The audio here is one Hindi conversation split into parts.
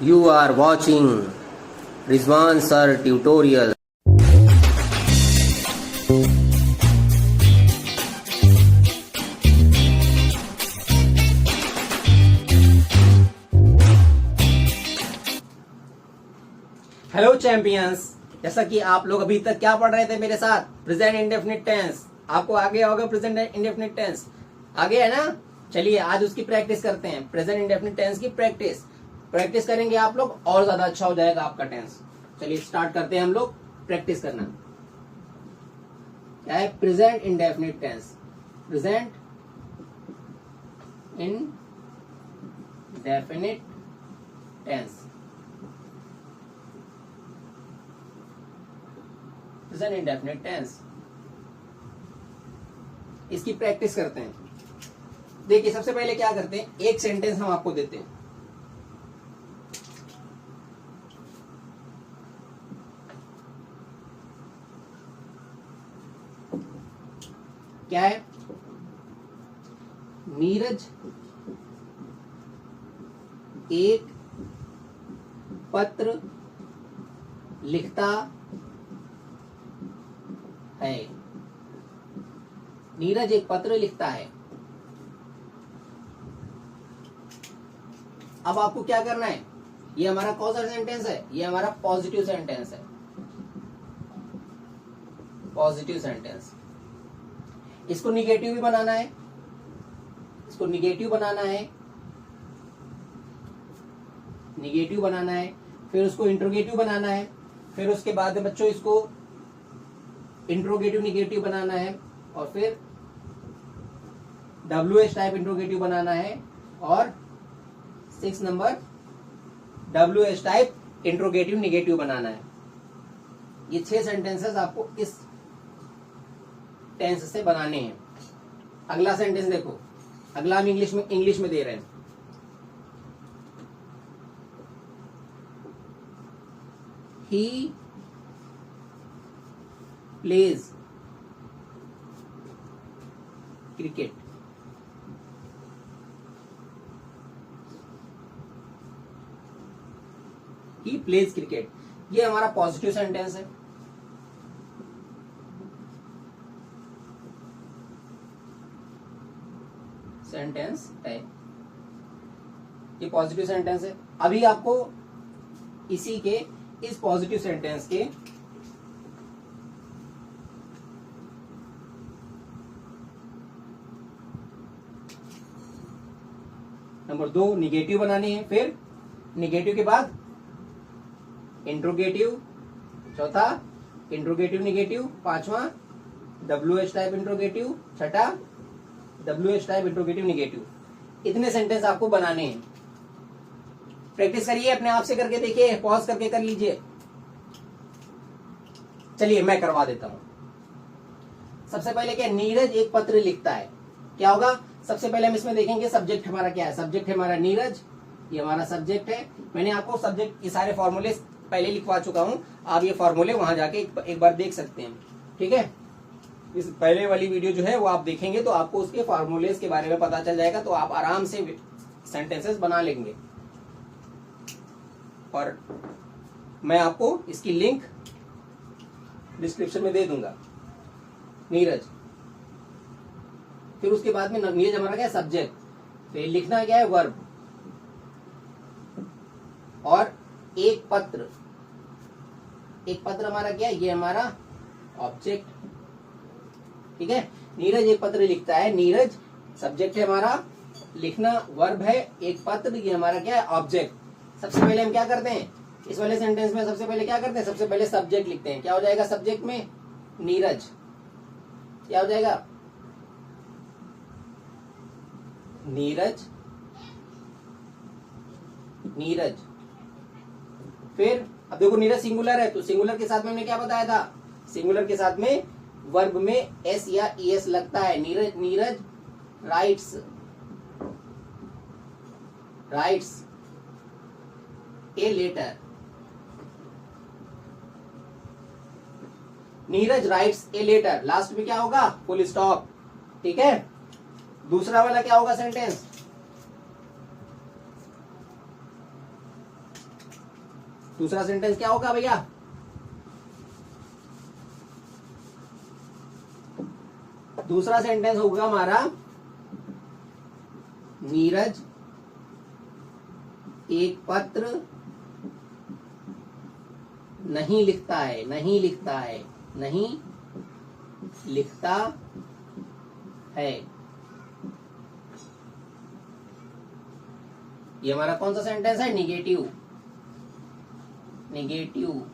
You are watching Rizwan Sir Tutorial. Hello champions, जैसा कि आप लोग अभी तक क्या पढ़ रहे थे मेरे साथ, प्रेजेंट इंडेफिनिट टेंस। आपको आ गया होगा प्रेजेंट इंडेफिनिट टेंस, आ गया है ना। चलिए आज उसकी प्रैक्टिस करते हैं। प्रेजेंट इंडेफिनिट टेंस की प्रैक्टिस करेंगे आप लोग, और ज्यादा अच्छा हो जाएगा आपका टेंस। चलिए स्टार्ट करते हैं हम लोग प्रैक्टिस करना। क्या है present indefinite tense? Present indefinite tense, present indefinite tense, इसकी प्रैक्टिस करते हैं। देखिए सबसे पहले क्या करते हैं, एक सेंटेंस हम आपको देते हैं। क्या है? नीरज एक पत्र लिखता है। नीरज एक पत्र लिखता है। अब आपको क्या करना है, ये हमारा कौन सा सेंटेंस है? ये हमारा पॉजिटिव सेंटेंस है। पॉजिटिव सेंटेंस, इसको निगेटिव भी बनाना है। इसको निगेटिव बनाना है, निगेटिव बनाना है, फिर उसको इंट्रोगेटिव बनाना है, फिर उसके बाद में बच्चों इसको इंट्रोगेटिव निगेटिव बनाना है, और फिर WH टाइप इंट्रोगेटिव बनाना है, और 6 number WH type interrogative negative बनाना है। ये 6 सेंटेंसेस आपको इस टेंस से बनाने हैं। अगला सेंटेंस देखो, अगला हम इंग्लिश में दे रहे हैं। He plays cricket. He plays cricket, ये हमारा पॉजिटिव सेंटेंस है। सेंटेंस है, ये पॉजिटिव सेंटेंस है। अभी आपको इसी के, इस पॉजिटिव सेंटेंस के नंबर 2 निगेटिव बनाने हैं, फिर निगेटिव के बाद इंट्रोगेटिव, चौथा इंट्रोगेटिव निगेटिव, पांचवा WH टाइप इंट्रोगेटिव, छठा WH टाइप इंट्रोगेटिव निगेटिव। इतने सेंटेंस आपको बनाने हैं। प्रैक्टिस करिए, अपने आप से करके देखिए, पॉज करके कर लीजिए। चलिए मैं करवा देता हूं। सबसे पहले क्या, नीरज एक पत्र लिखता है। क्या होगा? सबसे पहले हम इसमें देखेंगे सब्जेक्ट हमारा क्या है। सब्जेक्ट है हमारा नीरज, ये हमारा सब्जेक्ट है। मैंने आपको सब्जेक्ट के सारे फॉर्मूले पहले लिखवा चुका हूं, आप ये फॉर्मूले वहां जाके एक बार देख सकते हैं। ठीक है, इस पहले वाली वीडियो जो है वो आप देखेंगे तो आपको उसके फॉर्मूलेस के बारे में पता चल जाएगा, तो आप आराम से सेंटेंसेस बना लेंगे। और मैं आपको इसकी लिंक डिस्क्रिप्शन में दे दूंगा। नीरज, फिर उसके बाद में नीरज हमारा क्या है? सब्जेक्ट। फिर लिखना क्या है? वर्ब। और एक पत्र, एक पत्र हमारा क्या है? ये हमारा ऑब्जेक्ट। ठीक है, नीरज एक पत्र लिखता है। नीरज सब्जेक्ट है हमारा, लिखना वर्ब है, एक पत्र ये हमारा क्या है? ऑब्जेक्ट। सबसे पहले हम क्या करते हैं इस वाले सेंटेंस में? सबसे पहले क्या करते हैं? सबसे पहले सब्जेक्ट लिखते हैं। क्या हो जाएगा सब्जेक्ट में? नीरज। क्या हो जाएगा? नीरज, नीरज। फिर अब देखो नीरज सिंगुलर है, तो सिंगुलर के साथ में हमने क्या बताया था? सिंगुलर के साथ में वर्ब में S या ES लगता है। Neeraj, Neeraj writes, writes a letter. Neeraj writes a letter, last में क्या होगा? Full stop. ठीक है, दूसरा वाला क्या होगा सेंटेंस? दूसरा सेंटेंस क्या होगा भैया? दूसरा सेंटेंस होगा हमारा नीरज एक पत्र नहीं लिखता है, नहीं लिखता है, नहीं लिखता है। ये हमारा कौन सा सेंटेंस है? निगेटिव। निगेटिव।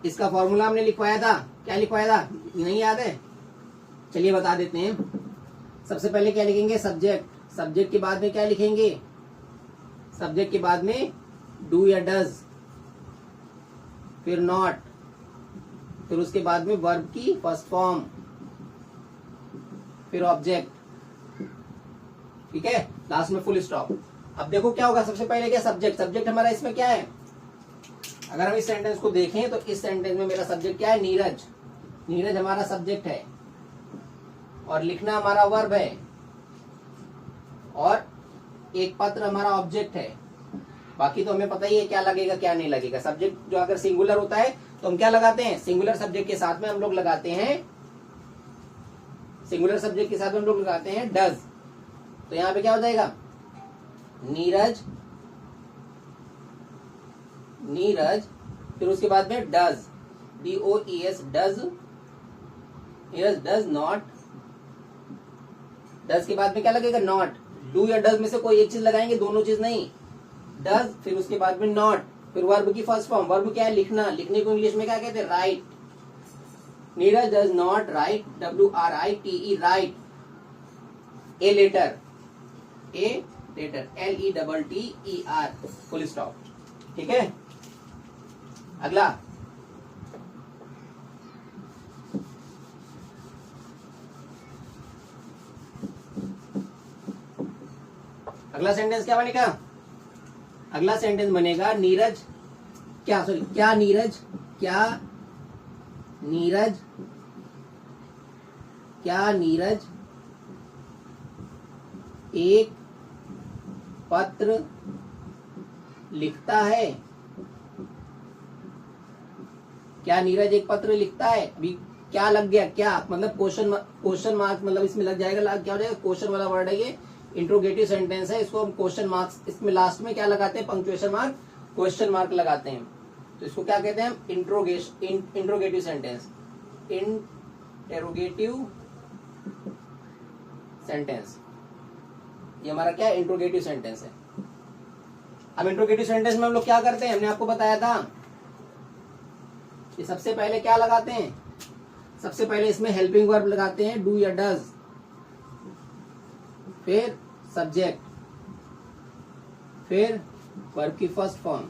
इसका फॉर्मूला हमने लिखवाया था, क्या लिखवाया था? नहीं याद है? चलिए बता देते हैं। सबसे पहले क्या लिखेंगे? सब्जेक्ट। सब्जेक्ट के बाद में क्या लिखेंगे? सब्जेक्ट के बाद में डू या डज, फिर नॉट, फिर उसके बाद में वर्ब की फर्स्ट फॉर्म, फिर ऑब्जेक्ट। ठीक है, लास्ट में फुल स्टॉप। अब देखो क्या होगा, सबसे पहले क्या? सब्जेक्ट। सब्जेक्ट हमारा इसमें क्या है? अगर हम इस सेंटेंस को देखें तो इस सेंटेंस में मेरा सब्जेक्ट क्या है? नीरज। नीरज हमारा सब्जेक्ट है और लिखना हमारा वर्ब है और एक पत्र हमारा ऑब्जेक्ट है। बाकी तो हमें पता ही है क्या लगेगा क्या नहीं लगेगा। सब्जेक्ट जो अगर सिंगुलर होता है तो हम क्या लगाते हैं? सिंगुलर सब्जेक्ट के साथ में हम लोग लगाते हैं, सिंगुलर सब्जेक्ट के साथ में हम लोग लगाते हैं डज। तो यहां पे क्या हो जाएगा? नीरज, नीरज, फिर उसके बाद में does, DOES, does. Neeraj does not. Does के बाद में क्या लगेगा? नॉट। डू या डज में से कोई एक चीज लगाएंगे, दोनों चीज नहीं। डज, फिर उसके बाद में नॉट, फिर वर्ब की फर्स्ट फॉर्म। वर्ब क्या है? लिखना। लिखने को इंग्लिश में क्या कहते हैं? Write. Neeraj does not write, WRITE, write a letter, a letter, LETTER, full stop. ठीक है, अगला। अगला सेंटेंस क्या बनेगा? अगला सेंटेंस बनेगा नीरज क्या, सॉरी, क्या नीरज, क्या नीरज, क्या नीरज एक पत्र लिखता है? क्या नीरज एक पत्र लिखता है? अभी क्या लग गया? क्या मतलब क्वेश्चन मार्क, मतलब इसमें लग जाएगा, क्या हो जाएगा? क्वेश्चन वाला वर्ड है ये, इंट्रोगेटिव सेंटेंस है। इसको हम क्वेश्चन मार्क्स, इसमें लास्ट में क्या लगाते हैं? पंक्चुएशन मार्क, क्वेश्चन मार्क लगाते हैं। तो इसको क्या कहते हैं? Interrogative sentence, interrogative sentence. ये हमारा क्या है? इंट्रोगेटिव सेंटेंस है। अब इंट्रोगेटिव सेंटेंस में हम लोग क्या करते हैं? हमने आपको बताया था कि सबसे पहले क्या लगाते हैं? सबसे पहले इसमें हेल्पिंग वर्ब लगाते हैं, डू या डज, फिर सब्जेक्ट, फिर वर्ब की फर्स्ट फॉर्म,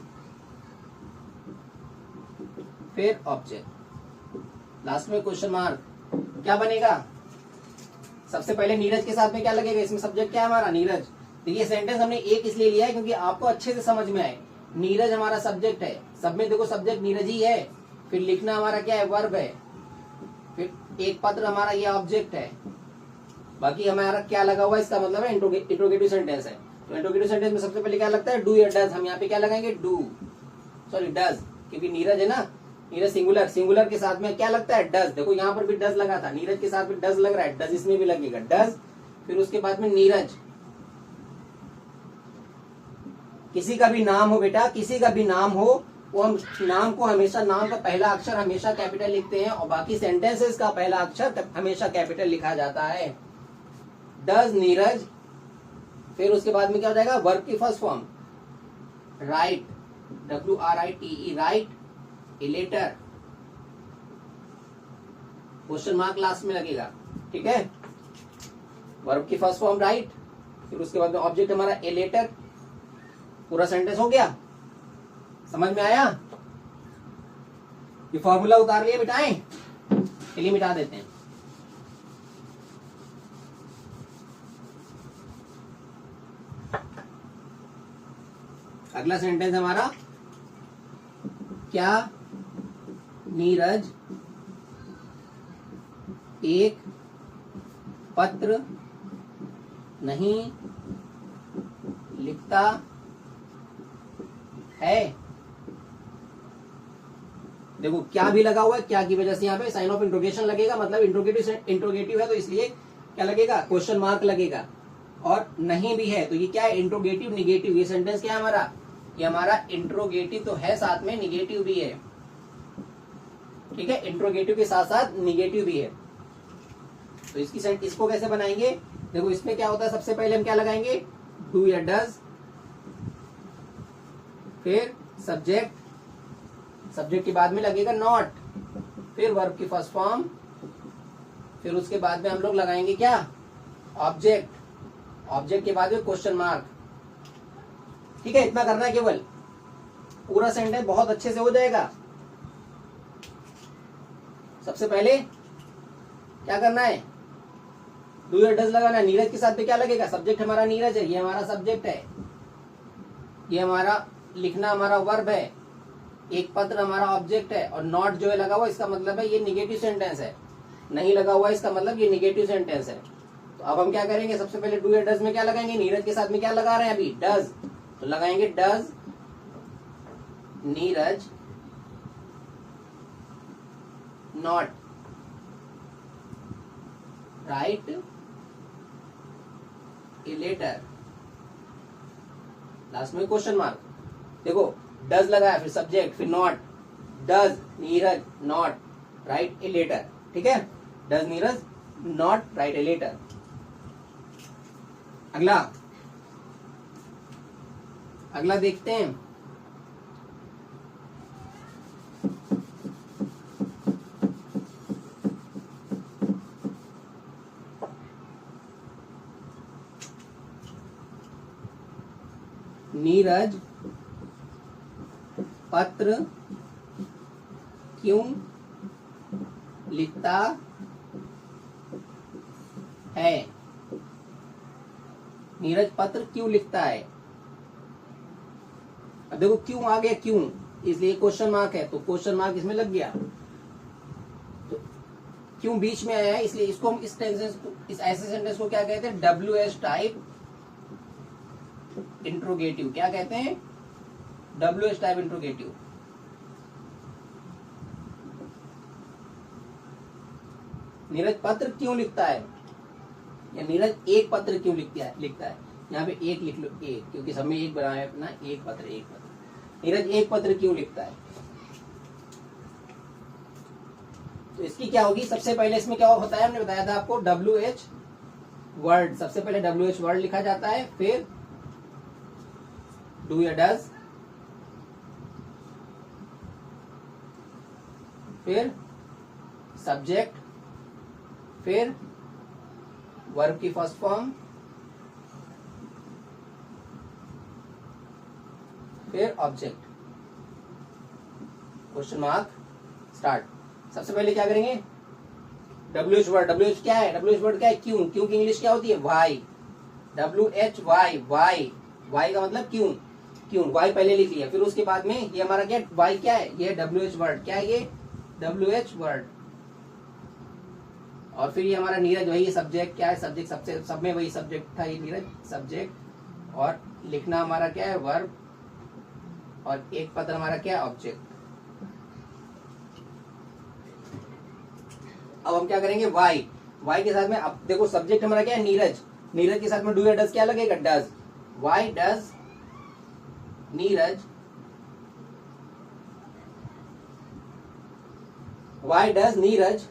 फिर ऑब्जेक्ट, लास्ट में क्वेश्चन मार्क। क्या बनेगा? सबसे पहले नीरज के साथ में क्या लगेगा? इसमें सब्जेक्ट क्या है हमारा? नीरज। देखिए सेंटेंस हमने एक इसलिए लिया है क्योंकि आपको अच्छे से समझ में आए। नीरज हमारा सब्जेक्ट है, सब में देखो सब्जेक्ट नीरज ही है, फिर लिखना हमारा क्या है? वर्ब है, फिर एक पत्र हमारा ये ऑब्जेक्ट है, बाकी हमारा क्या लगा हुआ है? इसका मतलब है इंट्रोगेटिव सेंटेंस है। तो इंट्रोगेटिव सेंटेंस में सबसे पहले क्या लगता है? डू या डज। हम यहाँ पे क्या लगाएंगे? डू, सॉरी डज, क्योंकि नीरज है ना, नीरज सिंगुलर, सिंगुलर के साथ में क्या लगता है? डज। देखो यहाँ पर भी डज लगा था, नीरज के साथ में डज लग रहा है, डज इसमें भी लगेगा, डज, फिर उसके बाद में नीरज। किसी का भी नाम हो बेटा, किसी का भी नाम हो, वो हम नाम को हमेशा, नाम का पहला अक्षर हमेशा कैपिटल लिखते हैं और बाकी सेंटेंसेस का पहला अक्षर हमेशा कैपिटल लिखा जाता है। डज नीरज, फिर उसके बाद में क्या हो जाएगा? वर्ब की first form, write, WRITE, write a letter, question mark last में लगेगा। ठीक है, वर्ब की फर्स्ट फॉर्म राइट, फिर उसके बाद में ऑब्जेक्ट हमारा ए लेटर। पूरा सेंटेंस हो गया, समझ में आया? ये फॉर्मूला उतार लिया, मिटाएं? चलिए मिटा देते हैं। अगला सेंटेंस हमारा, क्या नीरज एक पत्र नहीं लिखता है। देखो क्या भी लगा हुआ है, क्या की वजह से यहाँ पे साइन ऑफ इंट्रोगेशन लगेगा, मतलब इंट्रोगेटिव है तो इसलिए क्या लगेगा, क्वेश्चन मार्क लगेगा। और नहीं भी है तो ये क्या है, इंट्रोगेटिव निगेटिव। ये सेंटेंस क्या है हमारा, ये हमारा इंट्रोगेटिव तो है, साथ में निगेटिव भी है। ठीक है, इंट्रोगेटिव के साथ साथ निगेटिव भी है। तो इसको कैसे बनाएंगे, देखो इसमें क्या होता है, सबसे पहले हम क्या लगाएंगे, डू या डज, फिर सब्जेक्ट, सब्जेक्ट के बाद में लगेगा नॉट, फिर वर्ब की फर्स्ट फॉर्म, फिर उसके बाद में हम लोग लगाएंगे क्या, ऑब्जेक्ट, ऑब्जेक्ट के बाद में क्वेश्चन मार्क। ठीक है, इतना करना है केवल, पूरा सेंटेंस बहुत अच्छे से हो जाएगा। सबसे पहले क्या करना है, डू या डज लगाना है। नीरज के साथ में क्या लगेगा, सब्जेक्ट हमारा नीरज है, ये हमारा सब्जेक्ट है, ये हमारा लिखना हमारा वर्ब है, एक पत्र हमारा ऑब्जेक्ट है, और नॉट जो है लगा हुआ इसका मतलब है ये निगेटिव सेंटेंस है, नहीं लगा हुआ इसका मतलब ये निगेटिव सेंटेंस है। तो अब हम क्या करेंगे, सबसे पहले डू या डज में क्या लगाएंगे, नीरज के साथ में क्या लगा रहे हैं अभी, डज, तो लगाएंगे does Neeraj not write a letter, last में क्वेश्चन मार्क। देखो डज लगाया, फिर सब्जेक्ट, फिर not, does Neeraj not write a letter. ठीक है, does Neeraj not write a letter. अगला अगला देखते हैं, नीरज पत्र क्यों लिखता है, नीरज पत्र क्यों लिखता है। अब देखो क्यों आ गया, क्यों, इसलिए क्वेश्चन मार्क है, तो क्वेश्चन मार्क इसमें लग गया, तो क्यों बीच में आया है, इसलिए इसको हम इस ऐसे सेंटेंस को क्या कहते हैं, WH टाइप इंट्रोगेटिव। क्या कहते हैं, WH टाइप इंट्रोगेटिव। नीरज पत्र क्यों लिखता है, या नीरज एक पत्र क्यों लिखता है। यहाँ पे एक लिख लो, एक, क्योंकि सब में एक बनाया अपना, एक पत्र। नीरज एक पत्र क्यों लिखता है, तो इसकी क्या होगी, सबसे पहले इसमें क्या होता है, हमने बताया था आपको, WH वर्ड, सबसे पहले WH वर्ड लिखा जाता है, फिर डू या डज, फिर सब्जेक्ट, फिर वर्ब की फर्स्ट फॉर्म, फिर ऑब्जेक्ट, क्वेश्चन मार्क, स्टार्ट। सबसे पहले क्या करेंगे, WH वर्ड, WH क्या है, WH वर्ड क्या है, क्यों, क्यों की इंग्लिश क्या होती है, why, WH why, why, why का मतलब क्यों, क्यों, वाई पहले लिख लिया, फिर उसके बाद में ये हमारा क्या, वाई क्या है, ये WH वर्ड, क्या है ये, WH वर्ड, और फिर ये हमारा नीरज, वही सब्जेक्ट, क्या है सब्जेक्ट, सबसे सब में वही सब्जेक्ट था, ये नीरज सब्जेक्ट, और लिखना हमारा क्या है वर्ब, और एक पत्र हमारा क्या है ऑब्जेक्ट। अब हम क्या करेंगे, वाई, वाई के साथ में, अब देखो सब्जेक्ट हमारा क्या है नीरज, नीरज के साथ में डू या डज क्या लगेगा, does, Y does Neeraj, Y does Neeraj,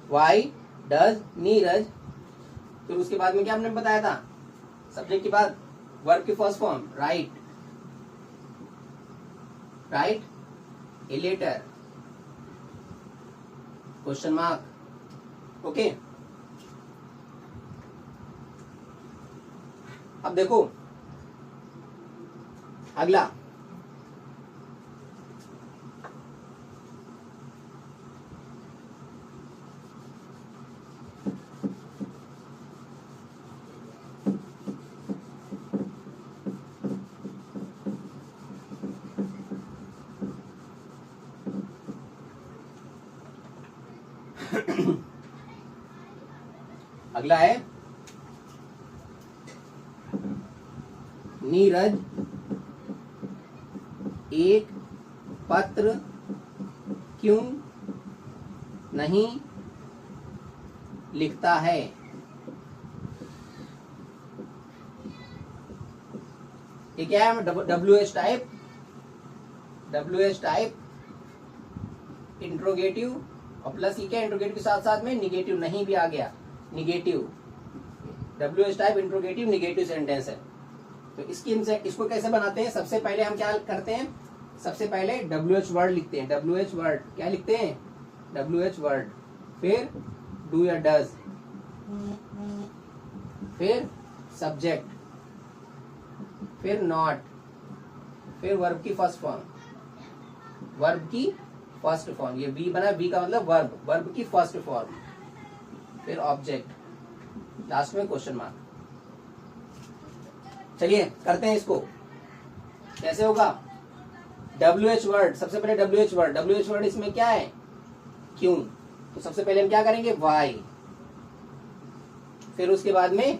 Y does Neeraj, फिर उसके बाद में क्या हमने बताया था, सब्जेक्ट के बाद वर्ब की first form, write, write a letter, question mark. Okay, अब देखो अगला, अगला है नीरज एक पत्र क्यों नहीं लिखता है। ये क्या है, WH टाइप इंट्रोगेटिव, और प्लस ये क्या, इंट्रोगेटिव के साथ साथ में निगेटिव नहीं भी आ गया, negative. WH type interrogative negative sentence है। तो इसको कैसे बनाते हैं, सबसे पहले हम क्या करते हैं, सबसे पहले WH वर्ड लिखते हैं। WH वर्ड क्या लिखते हैं, WH वर्ड, फिर डू या डज, फिर सब्जेक्ट, फिर नॉट, फिर वर्ब की फर्स्ट फॉर्म, वर्ब की फर्स्ट फॉर्म, ये बी बना, बी का मतलब वर्ब, वर्ब की फर्स्ट फॉर्म, फिर ऑब्जेक्ट, लास्ट में क्वेश्चन मार्क। चलिए करते हैं इसको, कैसे होगा। WH वर्ड, सबसे पहले WH वर्ड इसमें क्या है, क्यों, तो सबसे पहले हम क्या करेंगे, वाई, फिर उसके बाद में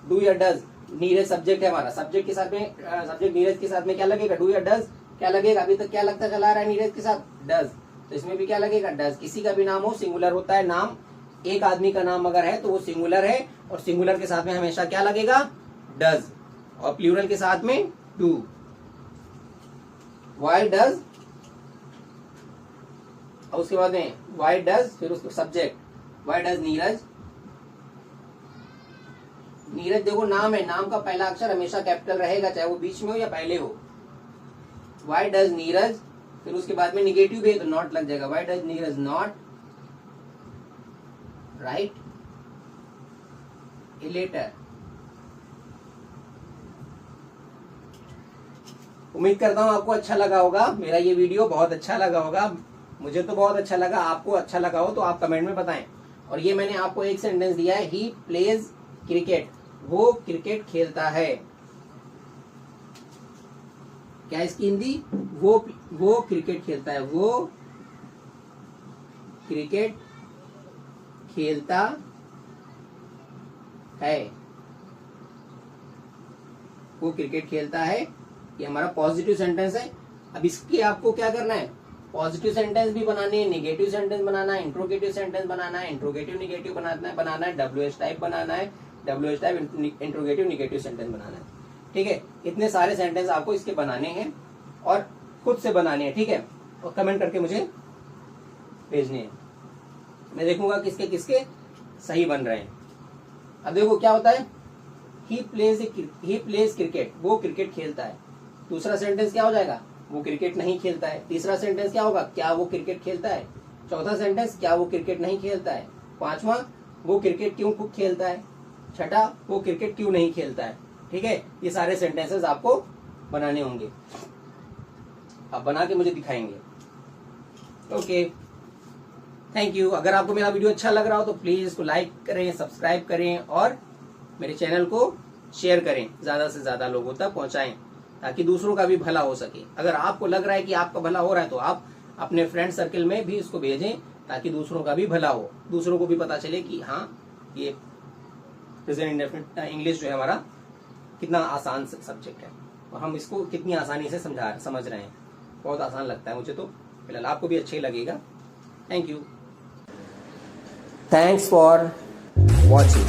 डू या डज, नीरज सब्जेक्ट है हमारा, सब्जेक्ट के साथ में, सब्जेक्ट नीरज के साथ में क्या लगेगा, डू या डज, क्या लगेगा, अभी तक क्या लगता चला रहा है नीरज के साथ, डज, तो इसमें भी क्या लगेगा, डज। किसी का भी नाम हो, सिंगुलर होता है नाम, एक आदमी का नाम अगर है तो वो सिंगुलर है, और सिंगुलर के साथ में हमेशा क्या लगेगा, डज, और प्लूरल के साथ में डू। वाई डज, और उसके बाद में वाई डज, फिर उसको subject, Y does Neeraj, Neeraj देखो नाम है, नाम का पहला अक्षर हमेशा कैपिटल रहेगा, चाहे वो बीच में हो या पहले हो। वाई डज नीरज, फिर उसके बाद में निगेटिव भी है तो नॉट लग जाएगा, why does Neeraj not write a letter. उम्मीद करता हूं आपको अच्छा लगा होगा, मेरा ये वीडियो बहुत अच्छा लगा होगा, मुझे तो बहुत अच्छा लगा, आपको अच्छा लगा हो तो आप कमेंट में बताएं। और ये मैंने आपको एक सेंटेंस दिया है, ही प्लेज क्रिकेट, वो क्रिकेट खेलता है, क्या इसकी हिंदी, वो क्रिकेट खेलता है, वो क्रिकेट खेलता है, वो क्रिकेट खेलता है, ये हमारा पॉजिटिव सेंटेंस है। अब इसकी आपको क्या करना है, पॉजिटिव सेंटेंस भी बनाने हैं, निगेटिव सेंटेंस बनाना है, इंट्रोगेटिव सेंटेंस बनाना है, इंट्रोगेटिव निगेटिव बनाना है, WH टाइप बनाना है, WH type interrogative negative sentence बनाना है, ठीक है। इतने सारे सेंटेंस आपको इसके बनाने हैं और खुद से बनाने हैं, ठीक है, और कमेंट करके मुझे भेजने हैं, मैं देखूंगा किसके किसके सही बन रहे हैं। अब देखो क्या होता है, ही प्लेज क्रिकेट, वो क्रिकेट खेलता है। दूसरा सेंटेंस क्या हो जाएगा, वो क्रिकेट नहीं खेलता है। तीसरा सेंटेंस क्या होगा, क्या वो क्रिकेट खेलता है। चौथा सेंटेंस, क्या वो क्रिकेट नहीं खेलता है। पांचवा, वो क्रिकेट क्यों खेलता है। छठा, वो क्रिकेट क्यों नहीं खेलता है। ठीक है, ये सारे सेंटेंसेस आपको बनाने होंगे, आप बना के मुझे दिखाएंगे। Okay, thank you. अगर आपको मेरा वीडियो अच्छा लग रहा हो तो प्लीज इसको लाइक करें, सब्सक्राइब करें और मेरे चैनल को शेयर करें, ज्यादा से ज्यादा लोगों तक पहुंचाएं ताकि दूसरों का भी भला हो सके। अगर आपको लग रहा है कि आपका भला हो रहा है तो आप अपने फ्रेंड सर्कल में भी इसको भेजें ताकि दूसरों का भी भला हो, दूसरों को भी पता चले कि हाँ ये प्रेजेंट इंडेफिनिट इंग्लिश जो है हमारा कितना आसान सब्जेक्ट है और हम इसको कितनी आसानी से समझ रहे हैं। बहुत आसान लगता है मुझे तो, फिलहाल आपको भी अच्छा ही लगेगा। Thank you, thanks for watching.